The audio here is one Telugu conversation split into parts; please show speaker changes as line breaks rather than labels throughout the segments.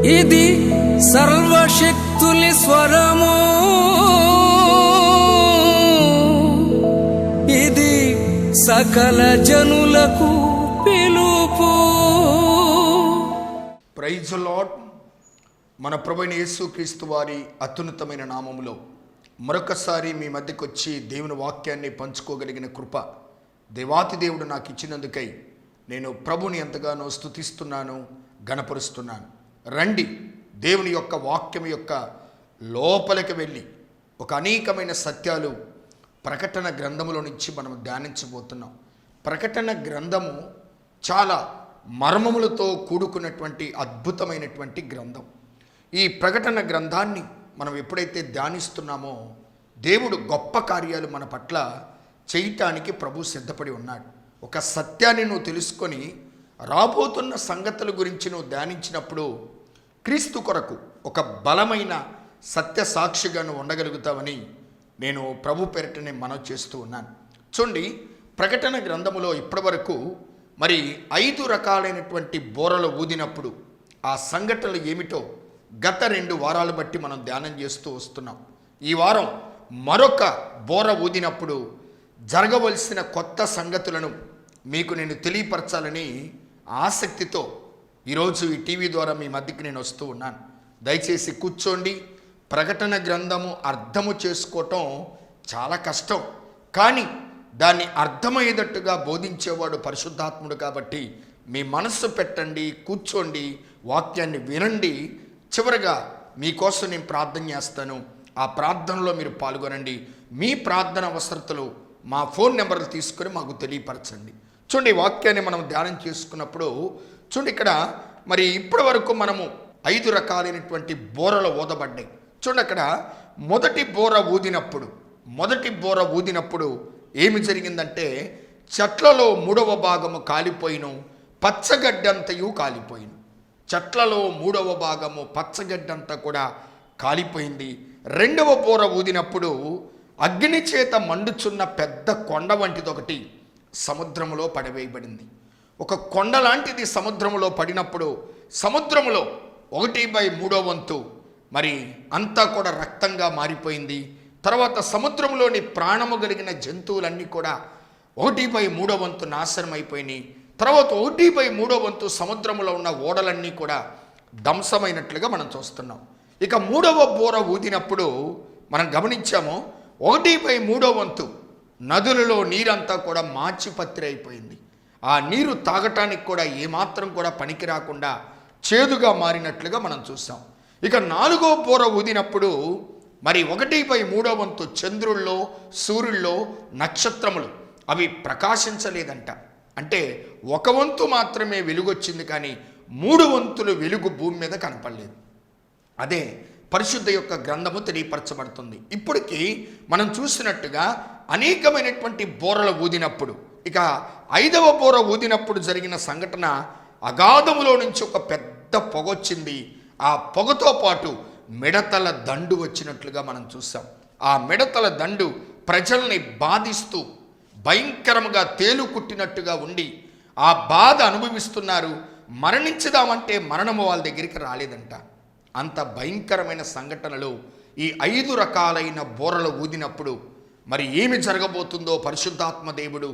ఇది సర్వశక్తుని స్వరము, ఇది సకల జనులకు పిలుపు.
Praise lord. మన ప్రభువైన యేసుక్రీస్తు వారి అత్యున్నతమైన నామములో మరొకసారి మీ మధ్యకు వచ్చి దేవుని వాక్యాన్ని పంచుకోగలిగిన కృప దేవాతి దేవుడు నాకు ఇచ్చినందుకై నేను ప్రభుని ఎంతగానో స్తుతిస్తున్నాను, గణపరుస్తున్నాను. రండి, దేవుని యొక్క వాక్యం యొక్క లోపలికి వెళ్ళి ఒక అనేకమైన సత్యాలు ప్రకటన గ్రంథములో నుంచి మనం ధ్యానించబోతున్నాం. ప్రకటన గ్రంథము చాలా మర్మములతో కూడుకున్నటువంటి అద్భుతమైనటువంటి గ్రంథం. ఈ ప్రకటన గ్రంథాన్ని మనం ఎప్పుడైతే ధ్యానిస్తున్నామో దేవుడు గొప్ప కార్యాలు మన పట్ల చేయటానికి ప్రభు సిద్ధపడి ఉన్నాడు. ఒక సత్యాన్ని నువ్వు తెలుసుకొని రాబోతున్న సంగతుల గురించి నువ్వు ధ్యానించినప్పుడు క్రీస్తు కొరకు ఒక బలమైన సత్య సాక్షిగా నువ్వు ఉండగలుగుతావని నేను ప్రభు పేరిటనే మనవి చేస్తూ ఉన్నాను. చూడండి, ప్రకటన గ్రంథములో ఇప్పటి వరకు మరి 5 రకాలైనటువంటి బోరలు ఊదినప్పుడు ఆ సంఘటనలు ఏమిటో గత 2 వారాలు బట్టి మనం ధ్యానం చేస్తూ వస్తున్నాం. ఈ వారం మరొక బోర ఊదినప్పుడు జరగవలసిన కొత్త సంగతులను మీకు నేను తెలియపరచాలని ఆసక్తితో ఈరోజు ఈ టీవీ ద్వారా మీ మధ్యకి నేను వస్తూ ఉన్నాను. దయచేసి కూర్చోండి. ప్రకటన గ్రంథము అర్థము చేసుకోవటం చాలా కష్టం, కానీ దాన్ని అర్థమయ్యేటట్టుగా బోధించేవాడు పరిశుద్ధాత్ముడు. కాబట్టి మీ మనస్సు పెట్టండి, కూర్చోండి, వాక్యాన్ని వినండి. చివరగా మీకోసం నేను ప్రార్థన చేస్తాను. ఆ ప్రార్థనలో మీరు పాల్గొనండి. మీ ప్రార్థన అవసరతలు మా ఫోన్ నెంబర్లు తీసుకొని మాకు తెలియపరచండి. చూడండి, వాక్యాన్ని మనం ధ్యానం చేసుకున్నప్పుడు చూడండి, ఇక్కడ మరి ఇప్పటి వరకు మనము 5 రకాలైనటువంటి బోరలు ఊదబడ్డాయి. చూడండి, అక్కడ మొదటి బోర ఊదినప్పుడు ఏమి జరిగిందంటే చెట్లలో 3వ భాగము కాలిపోయిను, పచ్చగడ్డంతయు కాలిపోయిను. చెట్లలో 3వ భాగము పచ్చగడ్డంతా కూడా కాలిపోయింది. 2వ బోర ఊదినప్పుడు అగ్ని చేత మండుచున్న పెద్ద కొండ వంటిది ఒకటి సముద్రములో పడవేయబడింది. ఒక కొండ లాంటిది సముద్రములో పడినప్పుడు సముద్రములో 1/3 వంతు మరి అంతా కూడా రక్తంగా మారిపోయింది. తర్వాత సముద్రంలోని ప్రాణము కలిగిన జంతువులన్నీ కూడా 1/3 వంతు నాశనం అయిపోయినాయి. తర్వాత 1/3 వంతు సముద్రంలో ఉన్న ఓడలన్నీ కూడా ధ్వంసమైనట్లుగా మనం చూస్తున్నాం. ఇక 3వ బోర ఊదినప్పుడు మనం గమనించాము, 1/3 వంతు నదులలో నీరంతా కూడా మాచిపత్రి అయిపోయింది. ఆ నీరు తాగటానికి కూడా ఏమాత్రం కూడా పనికి రాకుండా చేదుగా మారినట్లుగా మనం చూసాం. ఇక 4వ బోర ఊదినప్పుడు మరి 1/3 వంతు చంద్రుల్లో, సూర్యుల్లో, నక్షత్రములు అవి ప్రకాశించలేదంట. అంటే 1 వంతు మాత్రమే వెలుగొచ్చింది, కానీ 3 వంతులు వెలుగు భూమి మీద కనపడలేదు. అదే పరిశుద్ధ యొక్క గ్రంథము తెలియపరచబడుతుంది. ఇప్పటికీ మనం చూసినట్టుగా అనేకమైనటువంటి బోరలు ఊదినప్పుడు, ఇక 5వ బోర ఊదినప్పుడు జరిగిన సంఘటన, అగాధములో నుంచి ఒక పెద్ద పొగొచ్చింది. ఆ పొగతో పాటు మిడతల దండు వచ్చినట్లుగా మనం చూసాం. ఆ మిడతల దండు ప్రజల్ని బాధిస్తూ భయంకరంగా తేలు కుట్టినట్టుగా ఉండి ఆ బాధ అనుభవిస్తున్నారు. మరణించుదామంటే మరణము వాళ్ళ దగ్గరికి రాలేదంట. అంత భయంకరమైన సంఘటనలు ఈ 5 రకాలైన బోరలు ఊదినప్పుడు మరి ఏమి జరగబోతుందో పరిశుద్ధాత్మ దేవుడు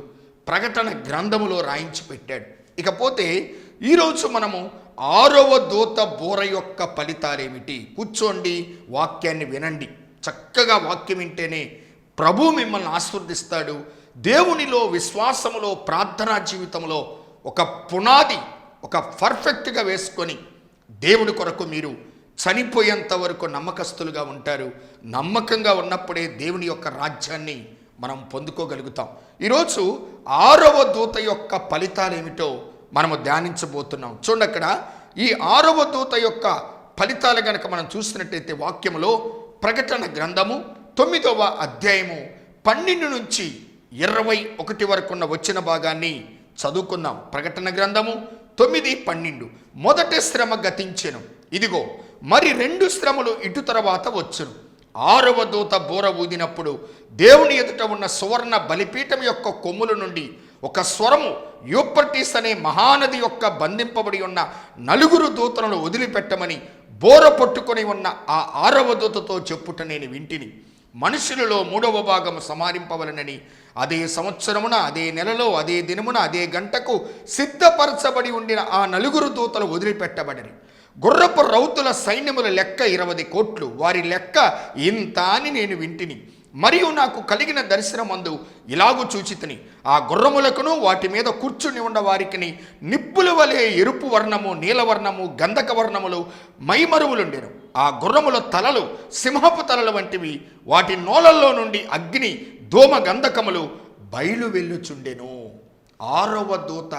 ప్రకటన గ్రంథములో రాయించి పెట్టాడు. ఇకపోతే ఈరోజు మనము 6వ దూత బోర యొక్క ఫలితాలేమిటి? కూర్చోండి, వాక్యాన్ని వినండి. చక్కగా వాక్యం వింటేనే ప్రభు మిమ్మల్ని ఆశీర్వదిస్తాడు. దేవునిలో, విశ్వాసములో, ప్రార్థనా జీవితంలో ఒక పునాది, ఒక పర్ఫెక్ట్గా వేసుకొని దేవుడి కొరకు మీరు చనిపోయేంత వరకు నమ్మకస్తులుగా ఉంటారు. నమ్మకంగా ఉన్నప్పుడే దేవుని యొక్క రాజ్యాన్ని మనం పొందుకోగలుగుతాం. ఈరోజు 6వ దూత యొక్క ఫలితాలు ఏమిటో మనము ధ్యానించబోతున్నాం. చూడండి, అక్కడ ఈ 6వ దూత యొక్క ఫలితాలు కనుక మనం చూసినట్టయితే వాక్యములో ప్రకటన గ్రంథము 9వ అధ్యాయము 12 నుంచి 21 వరకు ఉన్న వచ్చిన భాగాన్ని చదువుకుందాం. ప్రకటన గ్రంథము 9:12. మొదటి శ్రమ గతించెను, ఇదిగో మరి 2 శ్రమలు ఇటు తర్వాత వచ్చును. 6వ దూత బోర ఊదినప్పుడు దేవుని ఎదుట ఉన్న సువర్ణ బలిపీఠం యొక్క కొమ్ముల నుండి ఒక స్వరము యూఫ్రటీస్ అనే మహానది యొక్క బంధింపబడి ఉన్న నలుగురు దూతలను వదిలిపెట్టమని బోర పట్టుకొని ఉన్న ఆ 6వ దూతతో చెప్పుట నేను వింటిని. మనుషులలో 3వ భాగము సంహరింపవలనని అదే సంవత్సరమున, అదే నెలలో, అదే దినమున, అదే గంటకు సిద్ధపరచబడి ఉండిన ఆ నలుగురు దూతలు వదిలిపెట్టబడిరి. గుర్రపు రౌతుల సైన్యముల లెక్క 20 కోట్లు, వారి లెక్క ఇంత అని నేను వింటిని. మరియు నాకు కలిగిన దర్శనమందు ఇలాగు చూచితిని, ఆ గుర్రములకును వాటి మీద కూర్చుని ఉన్న వారికి నిప్పుల వలె ఎరుపు వర్ణము, నీలవర్ణము, గంధక వర్ణములు మైమరువులుండెను. ఆ గుర్రముల తలలు సింహపు తలల వంటివి, వాటి నోలల్లో నుండి అగ్ని దోమ గంధకములు బయలు వెళ్ళుచుండెను. 6వ దూత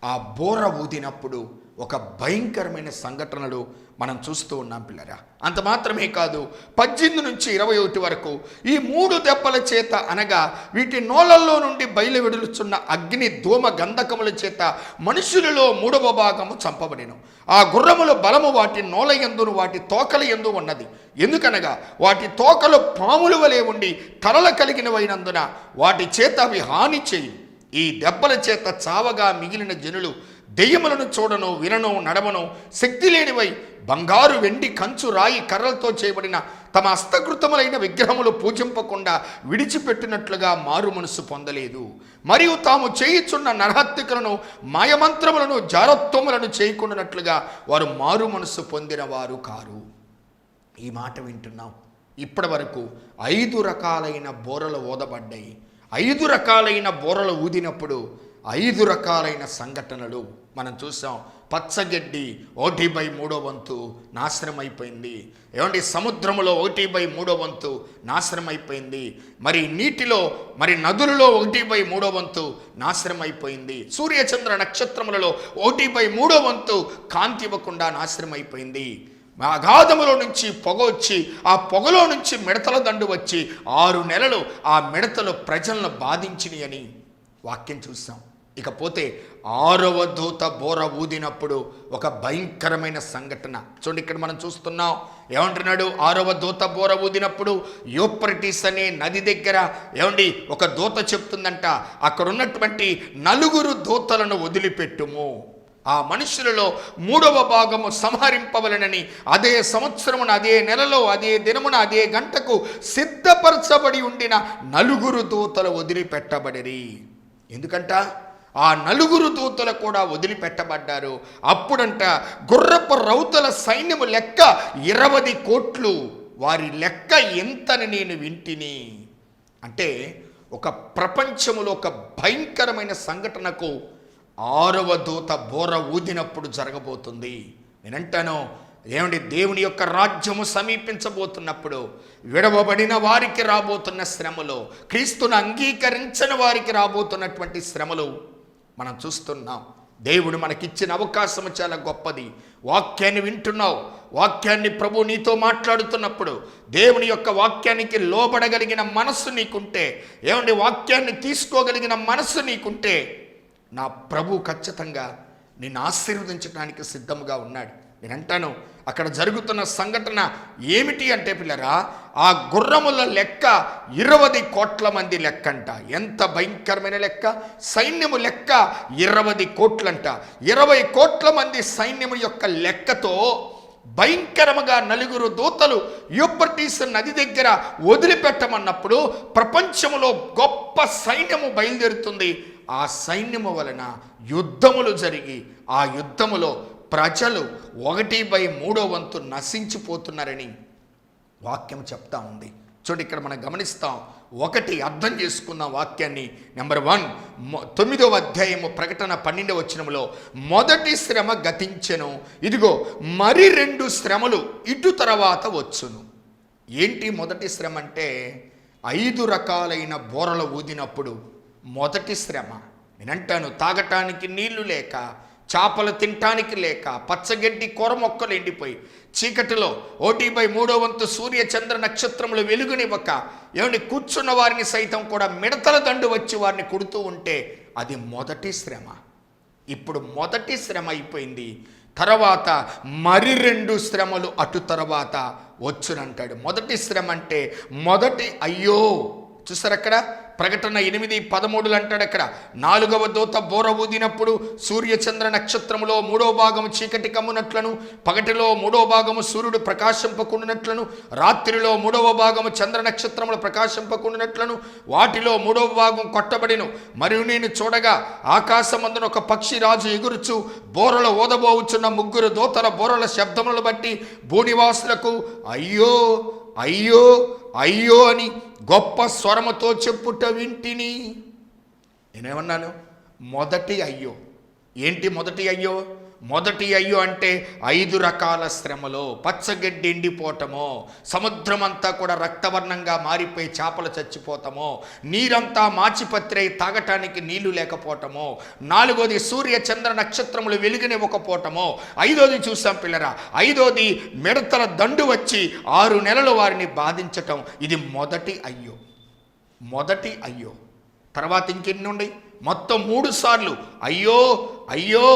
ఆ బోర ఊదినప్పుడు ఒక భయంకరమైన సంఘటనలు మనం చూస్తూ ఉన్నాం పిల్లరా. అంత మాత్రమే కాదు, 18 నుంచి 21 వరకు ఈ 3 దెబ్బల చేత, అనగా వీటి నోలల్లో నుండి బయలు వెడులుచున్న అగ్ని దోమ గంధకముల చేత మనుషులలో 3వ భాగము చంపబడెను. ఆ గుర్రముల బలము వాటి నోల యందును వాటి తోకల యందు ఉన్నది. ఎందుకనగా వాటి తోకలు పాముల వలె ఉండి తలల కలిగినవైనందున వాటి చేత అవి హాని చేయి. ఈ దెబ్బల చేత చావగా మిగిలిన జనులు దెయ్యములను చూడను, వినను, నడవను, శక్తి లేనివై బంగారు, వెండి, కంచు, రాయి, కర్రలతో చేయబడిన తమ హస్తకృతములైన విగ్రహములు పూజింపకుండా విడిచిపెట్టినట్లుగా మారు మనసు పొందలేదు. మరియు తాము చేయుచున్న నరహత్యకులను, మాయమంత్రములను, జారత్వములను చేయకుండానట్లుగా వారు మారు మనసు పొందిన వారు కారు. ఈ మాట వింటున్నాం. ఇప్పటి వరకు 5 రకాలైన బోరలు ఊదబడ్డాయి. 5 రకాలైన బోరలు ఊదినప్పుడు 5 రకాలైన సంఘటనలు మనం చూసాం. పచ్చగడ్డి 1/3 వంతు నాశనం అయిపోయింది. ఏమండి, సముద్రములో 1/3 వంతు నాశనం అయిపోయింది. మరి నీటిలో, మరి నదులలో 1/3 వంతు నాశనం అయిపోయింది. సూర్యచంద్ర నక్షత్రములలో 1/3 వంతు కాంతి ఇవ్వకుండా నాశనం అయిపోయింది. అగాధములో నుంచి పొగ వచ్చి, ఆ పొగలో నుంచి మిడతల దండు వచ్చి 6 నెలలు ఆ మిడతలు ప్రజలను బాధించినాయి అని వాక్యం చూసాం. ఇకపోతే 6వ దూత బోర ఊదినప్పుడు ఒక భయంకరమైన సంఘటన చూడండి. ఇక్కడ మనం చూస్తున్నాం, ఏమంటున్నాడు? 6వ దూత బోర ఊదినప్పుడు యూఫ్రటీస్ అనే నది దగ్గర ఏమండి ఒక దూత చెప్తుందంట, అక్కడ ఉన్నటువంటి 4 దూతలను వదిలిపెట్టుము. ఆ మనుషులలో 3వ భాగము సంహరింపవలనని అదే సంవత్సరమున, అదే నెలలో, అదే దినమున, అదే గంటకు సిద్ధపరచబడి ఉండిన 4 దూతలు వదిలిపెట్టబడిరి. ఎందుకంట ఆ 4 దూతలు కూడా వదిలిపెట్టబడ్డారు. అప్పుడంట గుర్రపు రౌతుల సైన్యము లెక్క 20 కోట్లు, వారి లెక్క ఎంతని నేను వింటిని. అంటే ఒక ప్రపంచములో ఒక భయంకరమైన సంఘటనకు 6వ దూత బోర ఊదినప్పుడు జరగబోతుంది. నేనంటాను, ఏమండి, దేవుని యొక్క రాజ్యము సమీపించబోతున్నప్పుడు విడవబడిన వారికి రాబోతున్న శ్రమలు, క్రీస్తును అంగీకరించని వారికి రాబోతున్నటువంటి శ్రమలు మనం చూస్తున్నాం. దేవుడు మనకిచ్చిన అవకాశం చాలా గొప్పది. వాక్యాన్ని వింటున్నావు, వాక్యాన్ని ప్రభు నీతో మాట్లాడుతున్నప్పుడు దేవుని యొక్క వాక్యానికి లోబడగలిగిన మనస్సు నీకుంటే, ఏమండి, వాక్యాన్ని తీసుకోగలిగిన మనస్సు నీకుంటే నా ప్రభు ఖచ్చితంగా నిన్ను ఆశీర్వదించడానికి సిద్ధంగా ఉన్నాడు. నేనంటాను, అక్కడ జరుగుతున్న సంఘటన ఏమిటి అంటే పిల్లరా, ఆ గుర్రముల లెక్క 20 కోట్ల మంది లెక్కంట. ఎంత భయంకరమైన లెక్క! సైన్యము లెక్క 20 కోట్లంట. 20 కోట్ల మంది సైన్యము యొక్క లెక్కతో భయంకరముగా 4 దూతలు యూఫ్రటీస్ నది దగ్గర వదిలిపెట్టమన్నప్పుడు ప్రపంచములో గొప్ప సైన్యము బయలుదేరుతుంది. ఆ సైన్యము వలన యుద్ధములు జరిగి ఆ యుద్ధములో ప్రజలు 1/3 వంతు నశించిపోతున్నారని వాక్యం చెప్తా ఉంది. చూడండి, ఇక్కడ మనం గమనిస్తాం. 1 అర్థం చేసుకున్న వాక్యాన్ని. నెంబర్ 1, 9వ అధ్యాయము ప్రకటన 12వ వచనములో మొదటి శ్రమ గతించెను, ఇదిగో మరి 2 శ్రమలు ఇటు తర్వాత వచ్చును. ఏంటి మొదటి శ్రమ అంటే? 5 రకాలైన బోరలు ఊదినప్పుడు మొదటి శ్రమ. నేనంటాను, తాగటానికి నీళ్లు లేక, చేపలు తినటానికి లేక, పచ్చగడ్డి కూర మొక్కలు ఎండిపోయి, చీకటిలో 1/3 వంతు సూర్య చంద్ర నక్షత్రములు వెలుగునివ్వక, ఏమండి, కూర్చున్న వారిని సైతం కూడా మిడతల దండు వచ్చి వారిని కుడుతూ ఉంటే అది మొదటి శ్రమ. ఇప్పుడు మొదటి శ్రమ అయిపోయింది. తర్వాత మరి 2 శ్రమలు అటు తర్వాత వచ్చునంటాడు. మొదటి శ్రమ అంటే మొదటి అయ్యో, చూసారు అక్కడ ప్రకటన 8:13 అంటాడు అక్కడ, 4వ దూత బోర ఊదినప్పుడు సూర్యచంద్ర నక్షత్రములో 3వ భాగము చీకటి కమ్మునట్లను, పగటిలో 3వ భాగము సూర్యుడు ప్రకాశింపకుండునట్లను, రాత్రిలో 3వ భాగము చంద్ర నక్షత్రములు ప్రకాశింపకుండునట్లను వాటిలో 3వ భాగం కొట్టబడిను. మరియు నేను చూడగా ఆకాశమందున ఒక పక్షి రాజు ఎగురుచు బోరల ఓదబోవుచున్న 3 దూతల బోరల శబ్దములను బట్టి భూనివాసులకు అయ్యో అయ్యో అయ్యో అని గొప్ప స్వరముతో చెప్పుట వింటిని. నేనేమన్నాను? మొదటి అయ్యో. ఏంటి మొదటి అయ్యో? మొదటి అయ్యో అంటే 5 రకాల శ్రమలో, పచ్చగడ్డి ఎండిపోవటమో, సముద్రం అంతా కూడా రక్తవర్ణంగా మారిపోయి చేపలు చచ్చిపోతామో, నీరంతా మాచిపత్రై తాగటానికి నీళ్లు లేకపోవటమో, 4వది సూర్య చంద్ర నక్షత్రములు వెలుగునివ్వకపోవటమో, 5వది చూసాం పిల్లరా, 5వది మిడతల దండు వచ్చి 6 నెలలు వారిని బాధించటం. ఇది మొదటి అయ్యో. మొదటి అయ్యో. తర్వాత ఇంకెన్ని ఉన్నాయి? మొత్తం 3 సార్లు అయ్యో అయ్యో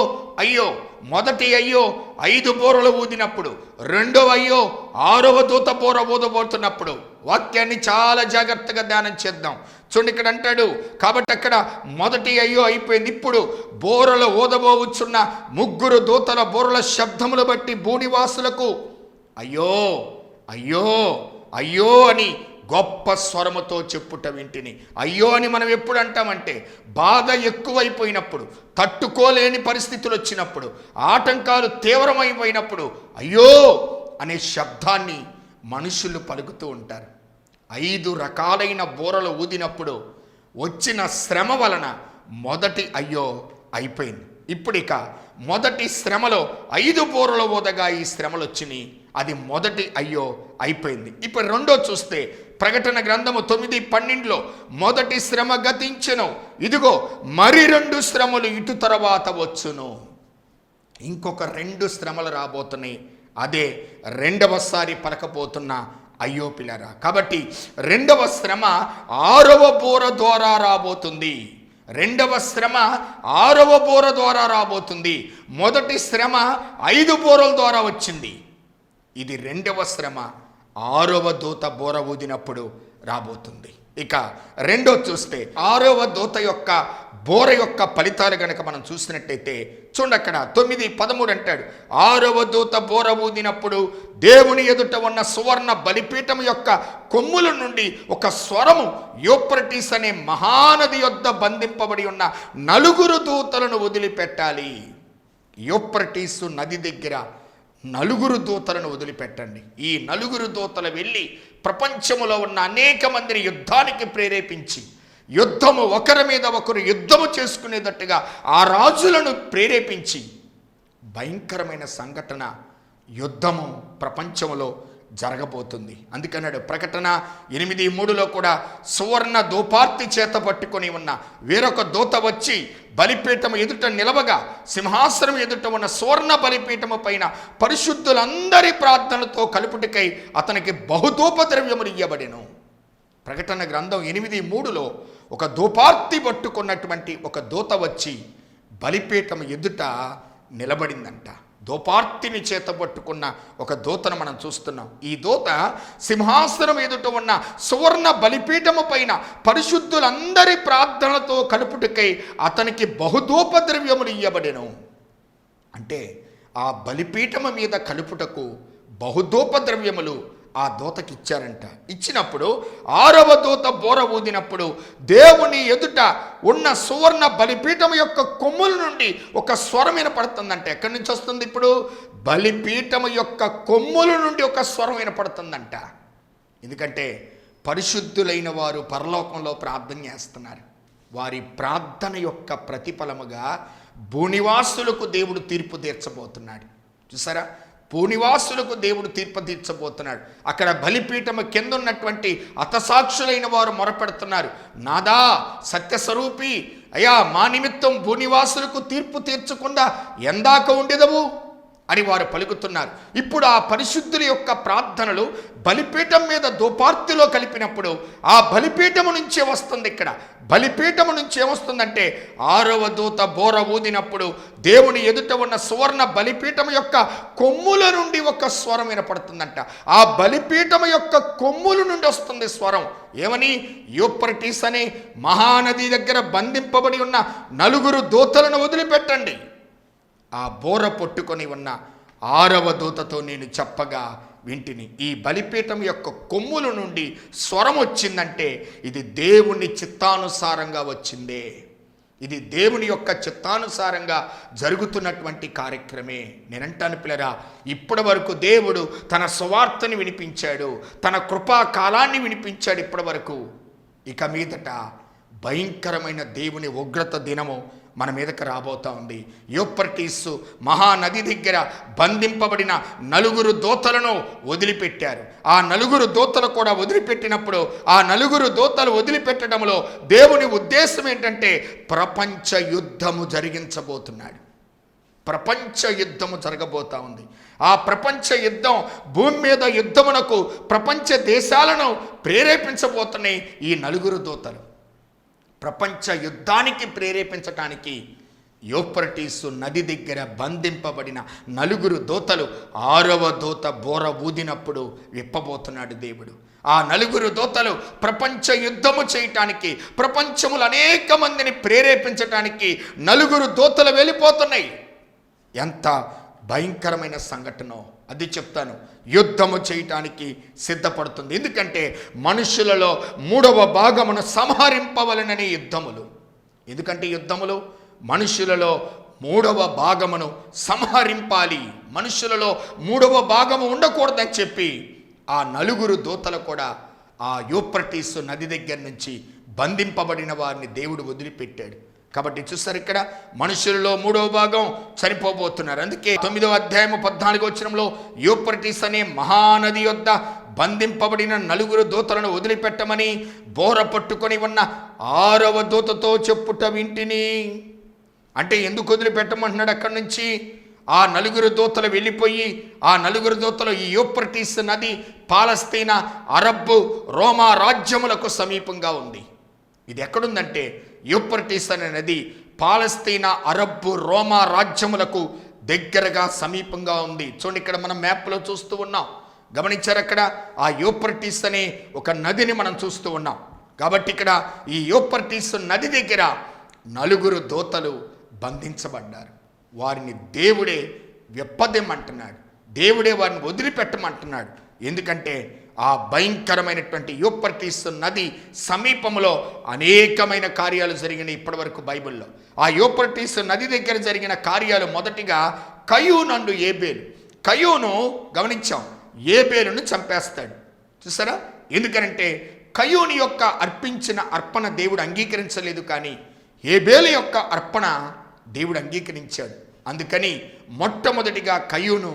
అయ్యో. మొదటి అయ్యో 5 బోరలు ఊదినప్పుడు, రెండవ అయ్యో 6వ దూత బోర ఊదబోతున్నప్పుడు. వాక్యాన్ని చాలా జాగ్రత్తగా ధ్యానం చేద్దాం. చూడండి, ఇక్కడ అంటాడు, కాబట్టి అక్కడ మొదటి అయ్యో అయిపోయింది. ఇప్పుడు బోరలు ఊదబోవుచున్న 3 దూతల బోరల శబ్దములు బట్టి భూనివాసులకు అయ్యో అయ్యో అయ్యో అని గొప్ప స్వరముతో చెప్పుట వింటిని. అయ్యో అని మనం ఎప్పుడు అంటామంటే బాధ ఎక్కువైపోయినప్పుడు, తట్టుకోలేని పరిస్థితులు వచ్చినప్పుడు, ఆటంకాలు తీవ్రమైపోయినప్పుడు అయ్యో అనే శబ్దాన్ని మనుషులు పలుకుతూ ఉంటారు. 5 రకాలైన బోరలు ఊదినప్పుడు వచ్చిన శ్రమ వలన మొదటి అయ్యో అయిపోయింది. ఇప్పుడిక మొదటి శ్రమలో 5 బోరలు ఊదగా ఈ శ్రమలు వచ్చినాయి. అది మొదటి అయ్యో అయిపోయింది. ఇప్పుడు రెండో చూస్తే ప్రకటన గ్రంథము 9:12 మొదటి శ్రమ గతించెను, ఇదిగో మరి 2 శ్రమలు ఇటు తర్వాత వచ్చును. ఇంకొక 2 శ్రమలు రాబోతున్నాయి. అదే రెండవసారి పలకబోతున్న అయ్యో పిల్లరా. కాబట్టి రెండవ శ్రమ 6వ బోర ద్వారా రాబోతుంది. రెండవ శ్రమ 6వ బోర ద్వారా రాబోతుంది. మొదటి శ్రమ 5 బోరల ద్వారా వచ్చింది. ఇది రెండవ శ్రమ 6వ దూత బోర ఊదినప్పుడు రాబోతుంది. ఇక రెండో చూస్తే 6వ దూత యొక్క బోర యొక్క ఫలితాలు గనక మనం చూసినట్టయితే చూడండి, అక్కడ 9:13 అంటాడు, 6వ దూత బోర ఊదినప్పుడు దేవుని ఎదుట ఉన్న సువర్ణ బలిపీఠం యొక్క కొమ్ముల నుండి ఒక స్వరము యూఫ్రటీస్ అనే మహానది యొద్ద బంధింపబడి ఉన్న 4 దూతలను వదిలిపెట్టాలి. యూఫ్రటీసు నది దగ్గర 4 దూతలను వదిలిపెట్టండి. ఈ 4 దూతలు వెళ్ళి ప్రపంచములో ఉన్న అనేక మందిని యుద్ధానికి ప్రేరేపించి, యుద్ధము ఒకరి మీద ఒకరు యుద్ధము చేసుకునేటట్టుగా ఆ రాజులను ప్రేరేపించి భయంకరమైన సంఘటన, యుద్ధము ప్రపంచంలో జరగబోతుంది. అందుకన్నాడు ప్రకటన 8:3 కూడా, సువర్ణ దూపార్తి చేత పట్టుకొని ఉన్న వేరొక దూత వచ్చి బలిపీఠము ఎదుట నిలవగా సింహాసనం ఎదుట ఉన్న సువర్ణ బలిపీఠము పైన పరిశుద్ధులందరి ప్రార్థనలతో కలుపుటికై అతనికి బహుధూపద్రవ్యములు ఇయ్యబడెను. ప్రకటన గ్రంథం 8:3 ఒక ధూపార్తి పట్టుకున్నటువంటి ఒక దూత వచ్చి బలిపీఠం ఎదుట నిలబడిందంట. దూపార్తిని చేత పట్టుకున్న ఒక దూతను మనం చూస్తున్నాం. ఈ దూత సింహాసనం ఎదుట ఉన్న సువర్ణ బలిపీఠము పైన పరిశుద్ధులందరి ప్రార్థనలతో కలుపుటకై అతనికి బహుధూపద్రవ్యములు ఇయ్యబడెను. అంటే ఆ బలిపీఠము మీద కలుపుటకు బహుధూపద్రవ్యములు ఆ దూతకి ఇచ్చారంట. ఇచ్చినప్పుడు 6వ దూత బోర ఊదినప్పుడు దేవుని ఎదుట ఉన్న సువర్ణ బలిపీఠం యొక్క కొమ్ముల నుండి ఒక స్వరం వినపడుతుందంట. ఎక్కడి నుంచి వస్తుంది? ఇప్పుడు బలిపీఠం యొక్క కొమ్ముల నుండి ఒక స్వరం వినపడుతుందంట. ఎందుకంటే పరిశుద్ధులైన వారు పరలోకంలో ప్రార్థన చేస్తున్నారు. వారి ప్రార్థన యొక్క ప్రతిఫలముగా భూనివాసులకు దేవుడు తీర్పు తీర్చబోతున్నాడు. చూసారా, భూనివాసులకు దేవుడు తీర్పు తీర్చబోతున్నాడు. అక్కడ బలిపీఠము కింద ఉన్నటువంటి హతసాక్షులైన వారు మొరపెడుతున్నారు, నాదా సత్యస్వరూపి, అయ్యా మా నిమిత్తం భూనివాసులకు తీర్పు తీర్చకుండా ఎందాక ఉండేదవు? అని వారు పలుకుతున్నారు. ఇప్పుడు ఆ పరిశుద్ధుల యొక్క ప్రార్థనలు బలిపీఠం మీద ధూపార్తిలో కలిపినప్పుడు ఆ బలిపీఠము నుంచే వస్తుంది. ఇక్కడ బలిపీఠము నుంచి ఏమొస్తుందంటే 6వ దూత బోర ఊదినప్పుడు దేవుని ఎదుట ఉన్న సువర్ణ బలిపీఠం యొక్క కొమ్ముల నుండి ఒక స్వరం వినపడుతుందంట. ఆ బలిపీఠం యొక్క కొమ్ముల నుండి వస్తుంది స్వరం. ఏమని? యూఫ్రటీస్ అనే మహానది దగ్గర బంధింపబడి ఉన్న 4 దూతలను వదిలిపెట్టండి. ఆ బోర పట్టుకొని ఉన్న 6వ దూతతో నేను చెప్పగా వింటిని. ఈ బలిపీఠం యొక్క కొమ్ముల నుండి స్వరం వచ్చిందంటే ఇది దేవుని చిత్తానుసారంగా వచ్చిందే. ఇది దేవుని యొక్క చిత్తానుసారంగా జరుగుతున్నటువంటి కార్యక్రమే. నేనంటాను పిల్లరా, ఇప్పటి వరకు దేవుడు తన సువార్తని వినిపించాడు, తన కృపా కాలాన్ని వినిపించాడు ఇప్పటి వరకు. ఇక మీదట భయంకరమైన దేవుని ఉగ్రత దినము మన మీదకి రాబోతా ఉంది. యూఫ్రటీస్ మహానది దగ్గర బంధింపబడిన 4 దూతలను వదిలిపెట్టారు. ఆ 4 దూతలు కూడా వదిలిపెట్టినప్పుడు ఆ 4 దూతలు వదిలిపెట్టడంలో దేవుని ఉద్దేశం ఏంటంటే ప్రపంచ యుద్ధము జరిగించబోతున్నాడు. ప్రపంచ యుద్ధము జరగబోతా ఉంది. ఆ ప్రపంచ యుద్ధం భూమి మీద యుద్ధమునకు ప్రపంచ దేశాలను ప్రేరేపించబోతున్నాయి ఈ 4 దూతలు. ప్రపంచ యుద్ధానికి ప్రేరేపించటానికి యూఫ్రటీస్ నది దగ్గర బంధింపబడిన 4 దూతలు 6వ దూత బోర ఊదినప్పుడు విప్పబోతున్నాడు దేవుడు. ఆ 4 దూతలు ప్రపంచ యుద్ధము చేయటానికి, ప్రపంచములు అనేక మందిని ప్రేరేపించటానికి 4 దూతలు వెళ్ళిపోతున్నాయి. ఎంత భయంకరమైన సంఘటనో అది చెప్తాను. యుద్ధము చేయటానికి సిద్ధపడుతుంది. ఎందుకంటే మనుషులలో 3వ భాగమును సంహరింపవలనని యుద్ధములు. ఎందుకంటే యుద్ధములు మనుషులలో 3వ భాగమును సంహరింపాలి, మనుషులలో 3వ భాగము ఉండకూడదని చెప్పి ఆ 4 దూతలు కూడా ఆ యూఫ్రటీస్ నది దగ్గర నుంచి బంధింపబడిన వారిని దేవుడు వదిలిపెట్టాడు. కాబట్టి చూస్తారు, ఇక్కడ మనుషులలో 3వ భాగం చనిపోబోతున్నారు. అందుకే 9వ అధ్యాయము 14వ వచనంలో యూఫ్రటీస్ అనే మహానది యొద్ద బంధింపబడిన 4 దూతలను వదిలిపెట్టమని బోర పట్టుకొని ఉన్న 6వ దూతతో చెప్పుట వింటిని. అంటే ఎందుకు వదిలిపెట్టమంటున్నాడు? అక్కడి నుంచి ఆ 4 దూతలు వెళ్ళిపోయి ఆ 4 దూతలు ఈ యూఫ్రటీస్ నది పాలస్తీనా, అరబ్బు, రోమా రాజ్యములకు సమీపంగా ఉంది. ఇది ఎక్కడుందంటే యూఫ్రటీస్ అనే నది పాలస్తీనా, అరబ్బు, రోమా రాజ్యములకు దగ్గరగా సమీపంగా ఉంది. చూడండి, ఇక్కడ మనం మ్యాప్లో చూస్తూ ఉన్నాం. గమనించారు, అక్కడ ఆ యూఫ్రటీస్ అనే ఒక నదిని మనం చూస్తూ ఉన్నాం. కాబట్టి ఇక్కడ ఈ యూఫ్రటీస్ నది దగ్గర 4 దూతలు బంధించబడ్డారు. వారిని దేవుడే విప్పదేమంటున్నాడు, దేవుడే వారిని వదిలిపెట్టమంటున్నాడు. ఎందుకంటే ఆ భయంకరమైనటువంటి యూఫ్రటీస్ నది సమీపంలో అనేకమైన కార్యాలు జరిగినాయి ఇప్పటివరకు బైబిల్లో. ఆ యూఫ్రటీస్ నది దగ్గర జరిగిన కార్యాలు మొదటిగా కయీను అండ్ ఏబేలు. కయీను గమనించాం, ఏబేలును చంపేస్తాడు. చూసారా? ఎందుకనంటే కయీను యొక్క అర్పించిన అర్పణ దేవుడు అంగీకరించలేదు, కానీ ఏబేలు యొక్క అర్పణ దేవుడు అంగీకరించాడు. అందుకని మొట్టమొదటిగా కయీను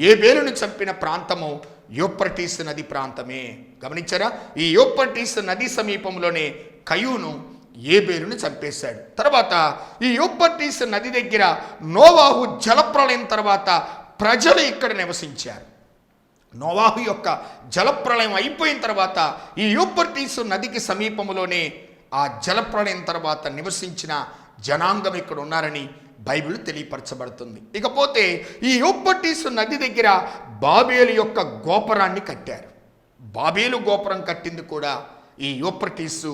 ఏబేలును చంపిన ప్రాంతము యూఫ్రటీస్ నది ప్రాంతమే. గమనించారా? ఈ యూఫ్రటీస్ నది సమీపంలోనే కయీను ఏబేలును చంపేశాడు. తర్వాత ఈ యూఫ్రటీస్ నది దగ్గర నోవాహు జలప్రళయం తర్వాత ప్రజలు ఇక్కడ నివసించారు. నోవాహు యొక్క జలప్రళయం అయిపోయిన తర్వాత ఈ యూఫ్రటీస్ నదికి సమీపంలోనే ఆ జలప్రళయం తర్వాత నివసించిన జనాంగం ఇక్కడ ఉన్నారని బైబిల్ తెలియపరచబడుతుంది. ఇకపోతే ఈ యూఫ్రటీస్ నది దగ్గర బాబేలు యొక్క గోపురాన్ని కట్టారు. బాబేలు గోపురం కట్టింది కూడా ఈ యూఫ్రటీస్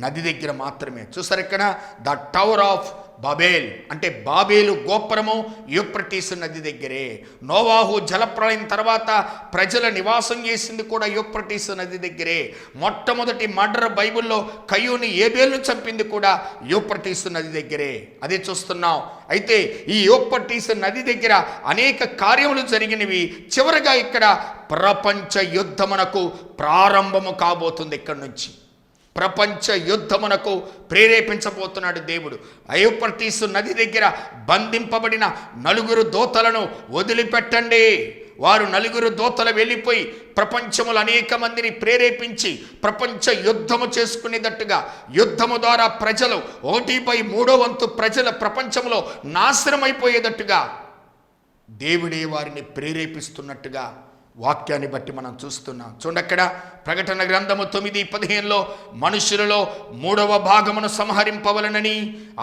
నది దగ్గర మాత్రమే. చూసారు, ఇక్కడ ద టవర్ ఆఫ్ బాబేల్ అంటే బాబేలు గోపురము యూఫ్రటీస్ నది దగ్గరే. నోవాహు జలప్రళయం తర్వాత ప్రజల నివాసం చేసింది కూడా యూఫ్రటీస్ నది దగ్గరే. మొట్టమొదటి మర్డర్ బైబిల్లో కయీను ఏబేలును చంపింది కూడా యూఫ్రటీస్ నది దగ్గరే. అదే చూస్తున్నాం. అయితే ఈ యూఫ్రటీస్ నది దగ్గర అనేక కార్యములు జరిగినవి. చివరగా ఇక్కడ ప్రపంచ యుద్ధమునకు ప్రారంభము కాబోతుంది. ఇక్కడి నుంచి ప్రపంచ యుద్ధమునకు ప్రేరేపించబోతున్నాడు దేవుడు. యూఫ్రటీస్ నది దగ్గర బంధింపబడిన 4 దూతలను వదిలిపెట్టండి. వారు 4 దూతలు వెళ్ళిపోయి ప్రపంచములు అనేక మందిని ప్రేరేపించి ప్రపంచ యుద్ధము చేసుకునేటట్టుగా, యుద్ధము ద్వారా ప్రజలు 1/3 ప్రజల ప్రపంచంలో నాశనం అయిపోయేటట్టుగా దేవుడే వారిని ప్రేరేపిస్తున్నట్టుగా వాక్యాన్ని బట్టి మనం చూస్తున్నాం. చూడక్కడ ప్రకటన గ్రంథము 9:15లో మనుషులలో 3వ భాగమును సంహరింపవలనని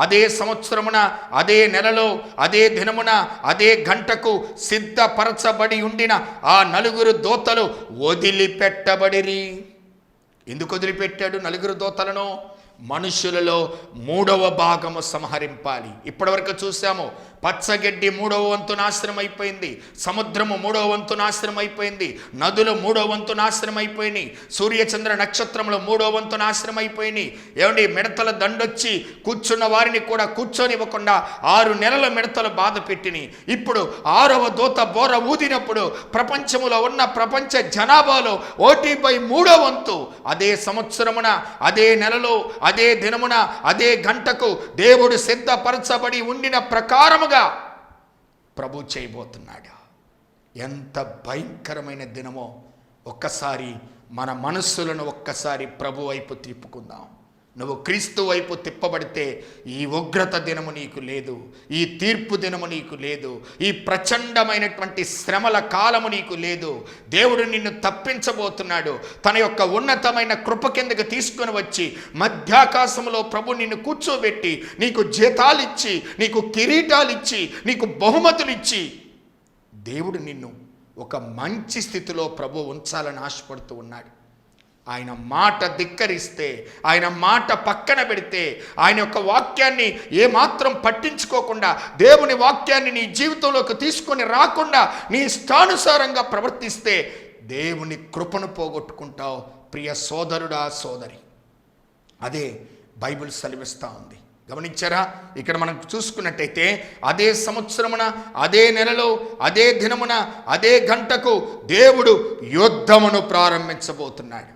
అదే సంవత్సరమున, అదే నెలలో, అదే దినమున, అదే గంటకు సిద్ధపరచబడి ఉండిన ఆ 4 దూతలు వదిలిపెట్టబడిరి. ఎందుకు వదిలిపెట్టాడు 4 దూతలను? మనుషులలో 3వ భాగము సంహరింపాలి. ఇప్పటివరకు చూసాము, పచ్చగడ్డి 3వ వంతు నాశనం అయిపోయింది, సముద్రము 3వ వంతు నాశనం అయిపోయింది, నదులు 3వ వంతు నాశనం అయిపోయినాయి, సూర్యచంద్ర నక్షత్రములు 3వ వంతు నాశనం అయిపోయినాయి. ఏమండి, మిడతల దండొచ్చి కూర్చున్న వారిని కూడా కూర్చొనివ్వకుండా 6 నెలల మిడతలు బాధ పెట్టినాయి. ఇప్పుడు 6వ దూత బోర ఊదినప్పుడు ప్రపంచములో ఉన్న ప్రపంచ జనాభాలో 1/3 వంతు అదే సంవత్సరమున, అదే నెలలో, అదే దినమున, అదే గంటకు దేవుడు సిద్ధపరచబడి ఉండిన ప్రకారముగా ప్రభు చేయబోతున్నాడు. ఎంత భయంకరమైన దినమో ఒక్కసారి మన మనస్సులను ఒక్కసారి ప్రభు వైపు తిప్పుకుందాం. నువ్వు క్రీస్తు వైపు తిప్పబడితే ఈ ఉగ్రత దినము నీకు లేదు, ఈ తీర్పు దినము నీకు లేదు, ఈ ప్రచండమైనటువంటి శ్రమల కాలము నీకు లేదు. దేవుడు నిన్ను తప్పించబోతున్నాడు. తన యొక్క ఉన్నతమైన కృప కిందకు తీసుకొని వచ్చి మధ్యాకాశంలో ప్రభు నిన్ను కూర్చోబెట్టి నీకు జీతాలిచ్చి, నీకు కిరీటాలిచ్చి, నీకు బహుమతులిచ్చి దేవుడు నిన్ను ఒక మంచి స్థితిలో ప్రభు ఉంచాలని ఆశపడుతూ ఉన్నాడు. ఆయన మాట ధిక్కరిస్తే, ఆయన మాట పక్కన పెడితే, ఆయన యొక్క వాక్యాన్ని ఏమాత్రం పట్టించుకోకుండా, దేవుని వాక్యాన్ని నీ జీవితంలోకి తీసుకొని రాకుండా నీ ఇష్టానుసారంగా ప్రవర్తిస్తే దేవుని కృపను పోగొట్టుకుంటావు ప్రియ సోదరుడా, సోదరి. అదే బైబిల్ సెలవిస్తూ ఉంది. గమనించారా? ఇక్కడ మనం చూసుకున్నట్టయితే అదే సంవత్సరమున, అదే నెలలో, అదే దినమున, అదే గంటకు దేవుడు యుద్ధమును ప్రారంభించబోతున్నాడు.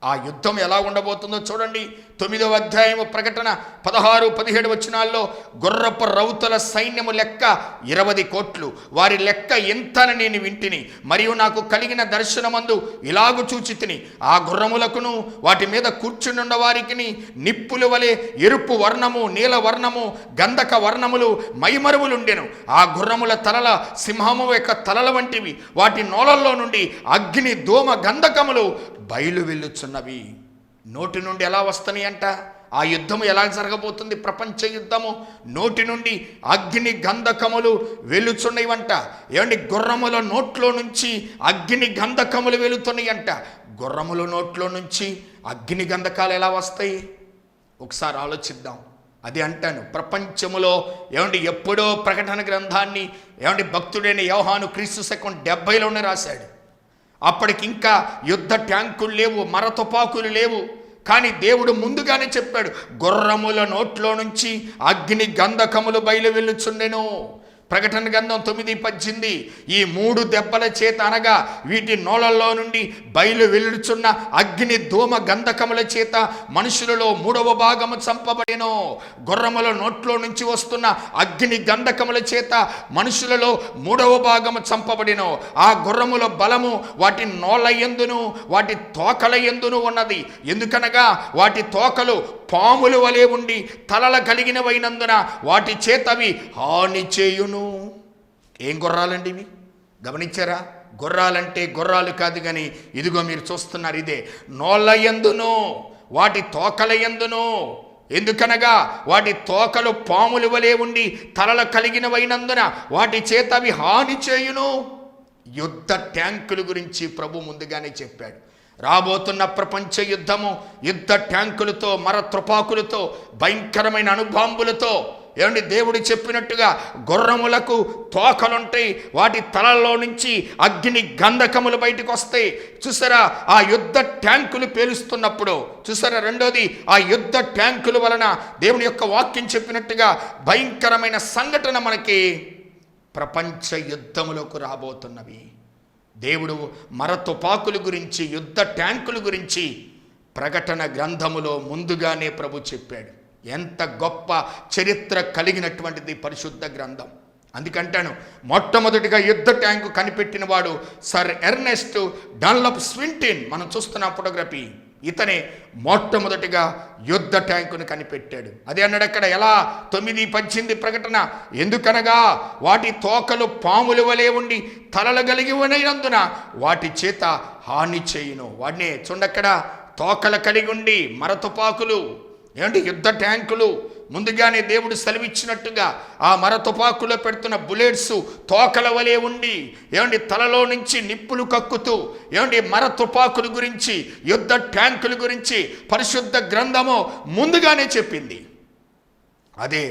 ఆ యుద్ధం ఎలా ఉండబోతుందో చూడండి. 9వ అధ్యాయము ప్రకటన 16-17 వచనాల్లో గుర్రపు రౌతుల సైన్యము లెక్క 20 కోట్లు, వారి లెక్క ఎంతని నేను వింటిని. మరియు నాకు కలిగిన దర్శనమందు ఇలాగు చూచితిని, ఆ గుర్రములకును వాటి మీద కూర్చునున్న వారికి నిప్పుల వలె ఎరుపు వర్ణము, నీల వర్ణము, గంధక వర్ణములు మైమరువులుండెను. ఆ గుర్రముల తలల సింహము యొక్క తలల వంటివి, వాటి నోలల్లో నుండి అగ్ని, ధూమ, గంధకములు బయలు వెళ్ళుచున్నవి. నోటి నుండి ఎలా వస్తున్నాయి అంట? ఆ యుద్ధము ఎలా జరగబోతుంది? ప్రపంచ యుద్ధము. నోటి నుండి అగ్ని గంధకములు వెలుచున్నవంట. ఏమండి, గుర్రముల నోట్లో నుంచి అగ్ని గంధకములు వెలుతున్నాయి అంట. గుర్రముల నోట్లో నుంచి అగ్ని గంధకాలు ఎలా వస్తాయి? ఒకసారి ఆలోచిద్దాం. అది అంటాను, ప్రపంచములో ఏమండి ఎప్పుడో ప్రకటన గ్రంథాన్ని ఏమండి భక్తుడైన యోహాను క్రీస్తు శకం 70లోనే రాశాడు. అప్పటికి ఇంకా యుద్ధ ట్యాంకులు లేవు, మర తుపాకులు లేవు. కానీ దేవుడు ముందుగానే చెప్పాడు, గుర్రముల నోట్లో నుంచి అగ్ని గంధకములు బయలు వెళ్ళుచుండెను. ప్రకటన గ్రంథం 9:18 ఈ 3 దెబ్బల చేత అనగా వీటి నోళ్ళల్లో నుండి బయలు వెలుచున్న అగ్ని, ధూమ, గంధకముల చేత మనుషులలో 3వ భాగము చంపబడెను. గుర్రముల నోట్లో నుంచి వస్తున్న అగ్ని గంధకముల చేత మనుషులలో 3వ భాగము చంపబడెను. ఆ గుర్రముల బలము వాటి నోళ్ళ యందును వాటి తోకల యందును ఉన్నది. ఎందుకనగా వాటి తోకలు పాముల వలె ఉండి తలల కలిగినవైనందున వాటి చేతవి హాని చేయును. ఏం గుర్రాలండి ఇవి? గమనించారా? గుర్రాలంటే గుర్రాలు కాదు, కానీ ఇదిగో మీరు చూస్తున్నారు, ఇదే నోళ్ళ యందును వాటి తోకల యందును. ఎందుకనగా వాటి తోకలు పాముల వలె ఉండి తలల కలిగినవైనందున వాటి చేతవి హాని చేయును. యుద్ధ ట్యాంకుల గురించి ప్రభు ముందుగానే చెప్పాడు. రాబోతున్న ప్రపంచ యుద్ధము యుద్ధ ట్యాంకులతో, మర తుపాకులతో, భయంకరమైన అణుబాంబులతో. ఏమండి, దేవుడు చెప్పినట్టుగా గుర్రములకు తోకలుంటాయి, వాటి తలల్లో నుంచి అగ్ని గంధకములు బయటకు వస్తాయి. చూసారా? ఆ యుద్ధ ట్యాంకులు పేలుస్తున్నప్పుడు చూసారా? రెండోది, ఆ యుద్ధ ట్యాంకుల వలన దేవుని యొక్క వాక్యం చెప్పినట్టుగా భయంకరమైన సంఘటన మనకి ప్రపంచ యుద్ధములకు రాబోతున్నవి. దేవుడు మర తుపాకుల గురించి, యుద్ధ ట్యాంకుల గురించి ప్రకటన గ్రంథములో ముందుగానే ప్రభు చెప్పాడు. ఎంత గొప్ప చరిత్ర కలిగినటువంటిది పరిశుద్ధ గ్రంథం. అందుకంటాను, మొట్టమొదటిగా యుద్ధ ట్యాంకు కనిపెట్టిన వాడు సర్ ఎర్నెస్ట్ డన్లప్ స్వింటిన్. మనం చూస్తున్న ఫోటోగ్రఫీ ఇతనే మొట్టమొదటిగా యుద్ధ ట్యాంకును కనిపెట్టాడు. అదే అన్నాడు అక్కడ, ఎలా 9:18 ప్రకటన, ఎందుకనగా వాటి తోకలు పాముల వలె ఉండి తలలు కలిగి ఉన్నందున వాటి చేత హాని చేయును. వాడిని చూడక్కడ, తోకలు కలిగి ఉండి మరతుపాకులు, ఏమంటే యుద్ధ ట్యాంకులు, ముందుగానే దేవుడు సెలవిచ్చినట్టుగా ఆ మర తుపాకులో పెడుతున్న బుల్లెట్స్ తోకల వలె ఉండి, ఏమండి తలలో నుంచి నిప్పులు కక్కుతూ, ఏమండి మర తుపాకుల గురించి, యుద్ధ ట్యాంకుల గురించి పరిశుద్ధ గ్రంథము ముందుగానే చెప్పింది. అదే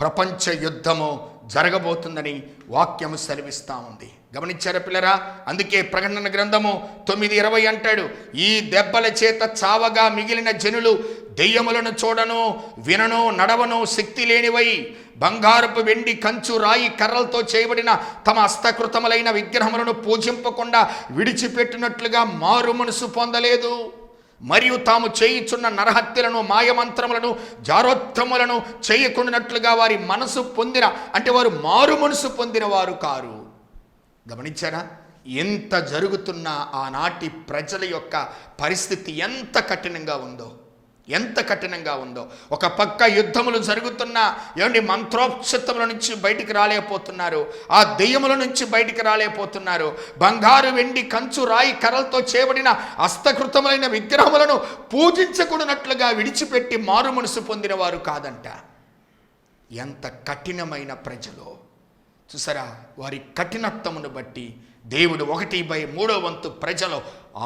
ప్రపంచ యుద్ధము జరగబోతుందని వాక్యము సెలవిస్తూ ఉంది. గమనించారా పిల్లరా? అందుకే ప్రకటన గ్రంథము 9:20 అంటాడు, ఈ దెబ్బల చేత చావగా మిగిలిన జనులు దెయ్యములను చూడను, వినను, నడవను, శక్తి లేనివై బంగారపు, వెండి, కంచు, రాయి, కర్రలతో చేయబడిన తమ హస్తకృతములైన విగ్రహములను పూజింపకుండా విడిచిపెట్టినట్లుగా మారు మనసు పొందలేదు. మరియు తాము చేయుచున్న నరహత్యలను, మాయమంత్రములను, జారోత్తములను చేయకుండానట్లుగా వారి మనసు పొందిన, అంటే వారు మారు మనసు పొందిన వారు కారు. గమనించారా? ఎంత జరుగుతున్న ఆనాటి ప్రజల యొక్క పరిస్థితి ఎంత కఠినంగా ఉందో, ఎంత కఠినంగా ఉందో. ఒక పక్క యుద్ధములు జరుగుతున్నా, ఏమండి మంత్రోక్షతముల నుంచి బయటికి రాలేకపోతున్నారు, ఆ దెయ్యముల నుంచి బయటికి రాలేకపోతున్నారు. బంగారు, వెండి, కంచు, రాయి, కర్రలతో చేయబడిన హస్తకృతములైన విగ్రహములను పూజించకూడనట్లుగా విడిచిపెట్టి మారు మనసు పొందిన వారు కాదంట. ఎంత కఠినమైన ప్రజలు చూసారా? వారి కఠినత్వమును బట్టి దేవుడు 1/3 ప్రజలు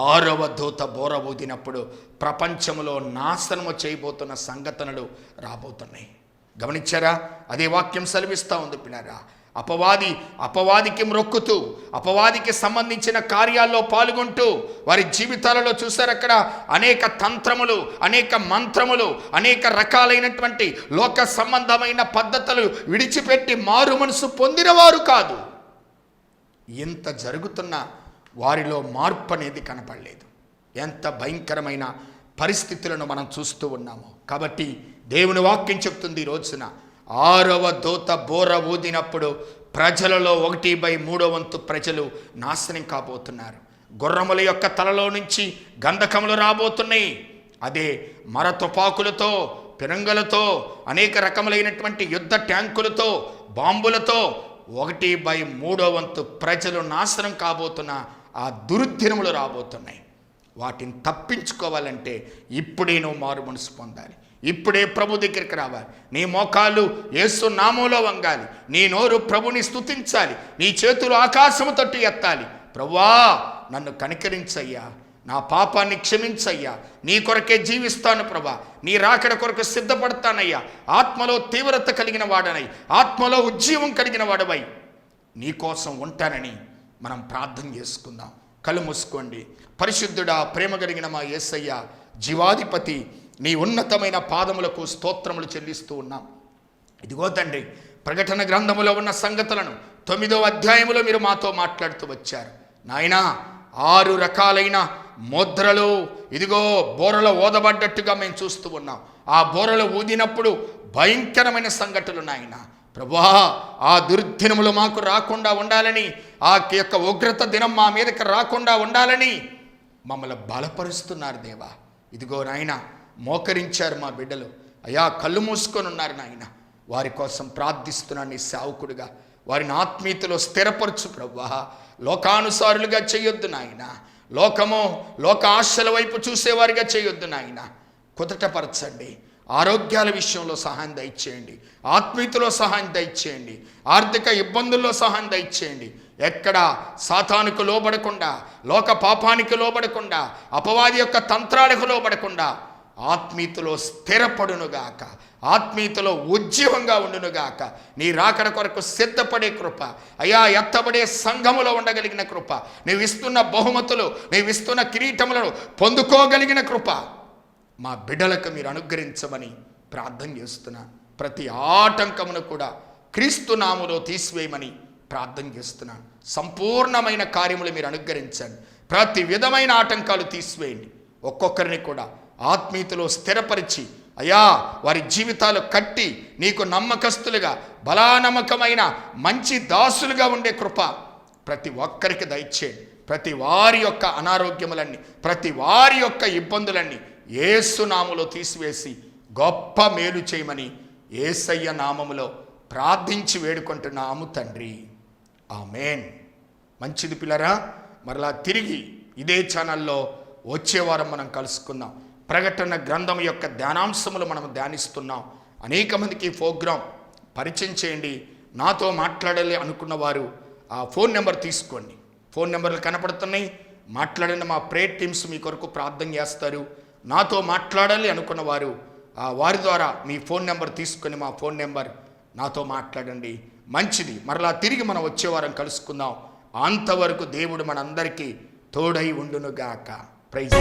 6వ దూత బోర ఊదినప్పుడు ప్రపంచంలో నాశనము చేయబోతున్న సంఘటనలు రాబోతున్నాయి. గమనించారా? అదే వాక్యం సెలవిస్తూ ఉంది పిల్లరా. అపవాదికి మ్రొక్కుతూ, అపవాదికి సంబంధించిన కార్యాల్లో పాల్గొంటూ వారి జీవితాలలో చూసారు అక్కడ అనేక తంత్రములు, అనేక మంత్రములు, అనేక రకాలైనటువంటి లోక సంబంధమైన పద్ధతులు విడిచిపెట్టి మారు మనసు పొందిన వారు కాదు. ఎంత జరుగుతున్నా వారిలో మార్పు అనేది కనపడలేదు. ఎంత భయంకరమైన పరిస్థితులను మనం చూస్తూ ఉన్నాము. కాబట్టి దేవుని వాక్యం చెప్తుంది, ఈ రోజున 6వ దూత బోర ఊదినప్పుడు ప్రజలలో 1/3 ప్రజలు నాశనం కాబోతున్నారు. గుర్రముల యొక్క తలలో నుంచి గంధకములు రాబోతున్నాయి. అదే మర తుపాకులతో, పిరంగులతో, అనేక రకములైనటువంటి యుద్ధ ట్యాంకులతో, బాంబులతో 1/3 ప్రజలు నాశనం కాబోతున్న ఆ దుర్దినములు రాబోతున్నాయి. వాటిని తప్పించుకోవాలంటే ఇప్పుడే నువ్వు మారు మనసు పొందాలి. ఇప్పుడే ప్రభు దగ్గరికి రావాలి. నీ మోకాళ్ళు యేసు నామములో వంగాలి. నీ నోరు ప్రభుని స్తుతించాలి. నీ చేతులు ఆకాశము తట్టు ఎత్తాలి. ప్రభువా, నన్ను కనికరించయ్యా, నా పాపాన్ని క్షమించయ్యా, నీ కొరకే జీవిస్తాను ప్రభా, నీ రాకడ కొరకు సిద్ధపడతానయ్యా, ఆత్మలో తీవ్రత కలిగిన వాడనై, ఆత్మలో ఉజ్జీవం కలిగిన వాడవై నీకోసం ఉంటానని మనం ప్రార్థన చేసుకుందాం. కళ్ళు మూసుకోండి. పరిశుద్ధుడా, ప్రేమ కలిగిన మా యేసయ్య, జీవాధిపతి, నీ ఉన్నతమైన పాదములకు స్తోత్రములు చెల్లిస్తూ ఉన్నాం. ఇదిగో తండ్రి, ప్రకటన గ్రంథములో ఉన్న సంగతులను 9వ అధ్యాయములో మీరు మాతో మాట్లాడుతూ వచ్చారు. నాయనా, 6 రకాలైన ముద్రలు ఇదిగో బోరలో ఊదబడ్డట్టుగా మేము చూస్తూ ఉన్నాం. ఆ బోరలో ఊదినప్పుడు భయంకరమైన సంఘటనలు నాయన ప్రభువా, ఆ దుర్దినములు మాకు రాకుండా ఉండాలని, ఆ యొక్క ఉగ్రత దినం మా మీదకి రాకుండా ఉండాలని మమ్మల్ని బలపరుస్తున్నారు దేవా. ఇదిగో నాయన, మోకరించారు మా బిడ్డలు అయ్యా, కళ్ళు మూసుకొని ఉన్నారు నాయన. వారి కోసం ప్రార్థిస్తున్నాను నీ సేవకుడిగా. వారిని ఆత్మీయతలో స్థిరపరచు ప్రభువా. లోకానుసారులుగా చేయొద్దు నాయన. లోక ఆశల వైపు చూసేవారిగా చేయొద్దు నాయన. కుదటపరచండి. ఆరోగ్యాల విషయంలో సహాయం దయచేయండి. ఆత్మీయతలో సహాయం దయచేయండి. ఆర్థిక ఇబ్బందుల్లో సహాయం దయచేయండి. ఎక్కడ సాతానుకు లోబడకుండా, లోక పాపానికి లోబడకుండా, అపవాది యొక్క తంత్రాలకు లోబడకుండా ఆత్మీయతలో స్థిరపడునుగాక, ఆత్మీయతలో ఉజ్జీవంగా ఉండునుగాక. నీ రాకడ కొరకు సిద్ధపడే కృప అయ్యా, ఎత్తబడే సంఘములో ఉండగలిగిన కృప, నీవిస్తున్న బహుమతులు, నీవిస్తున్న కిరీటములను పొందుకోగలిగిన కృప మా బిడ్డలకు మీరు అనుగ్రహించమని ప్రార్థన చేస్తున్నా. ప్రతి ఆటంకమును కూడా క్రీస్తు నామములో తీసివేయమని ప్రార్థన చేస్తున్నాను. సంపూర్ణమైన కార్యములు మీరు అనుగ్రహించండి. ప్రతి విధమైన ఆటంకాలు తీసివేయండి. ఒక్కొక్కరిని కూడా ఆత్మీయతలో స్థిరపరిచి అయ్యా, వారి జీవితాలు కట్టి నీకు నమ్మకస్తులుగా, బలానమ్మకమైన మంచి దాసులుగా ఉండే కృప ప్రతి ఒక్కరికి దయచేయండి. ప్రతి వారి యొక్క అనారోగ్యములన్నీ, ప్రతి వారి యొక్క ఇబ్బందులన్నీ యేసు నామములో తీసివేసి గొప్ప మేలు చేయమని యేసయ్య నామములో ప్రార్థించి వేడుకుంటున్నాము తండ్రి. ఆమేన్. మంచిది పిల్లరా, మరలా తిరిగి ఇదే ఛానల్లో వచ్చే వారం మనం కలుసుకుందాం. ప్రకటన గ్రంథం యొక్క ధ్యానాంశములు మనం ధ్యానిస్తున్నాం. అనేక మందికి ఈ ప్రోగ్రాం పరిచయం చేయండి. నాతో మాట్లాడాలి అనుకున్న వారు ఆ ఫోన్ నెంబర్ తీసుకోండి. ఫోన్ నెంబర్లు కనపడుతున్నాయి. మాట్లాడిన మా ప్రేయర్ టీమ్స్ మీ కొరకు ప్రార్థన చేస్తారు. నాతో మాట్లాడాలి అనుకున్న వారు వారి ద్వారా మీ ఫోన్ నెంబర్ తీసుకొని మా ఫోన్ నెంబర్ నాతో మాట్లాడండి. మంచిది. మరలా తిరిగి మనం వచ్చే వారం కలుసుకుందాం. అంతవరకు దేవుడు మనందరికీ తోడై ఉండునుగాక. ప్రైజ్.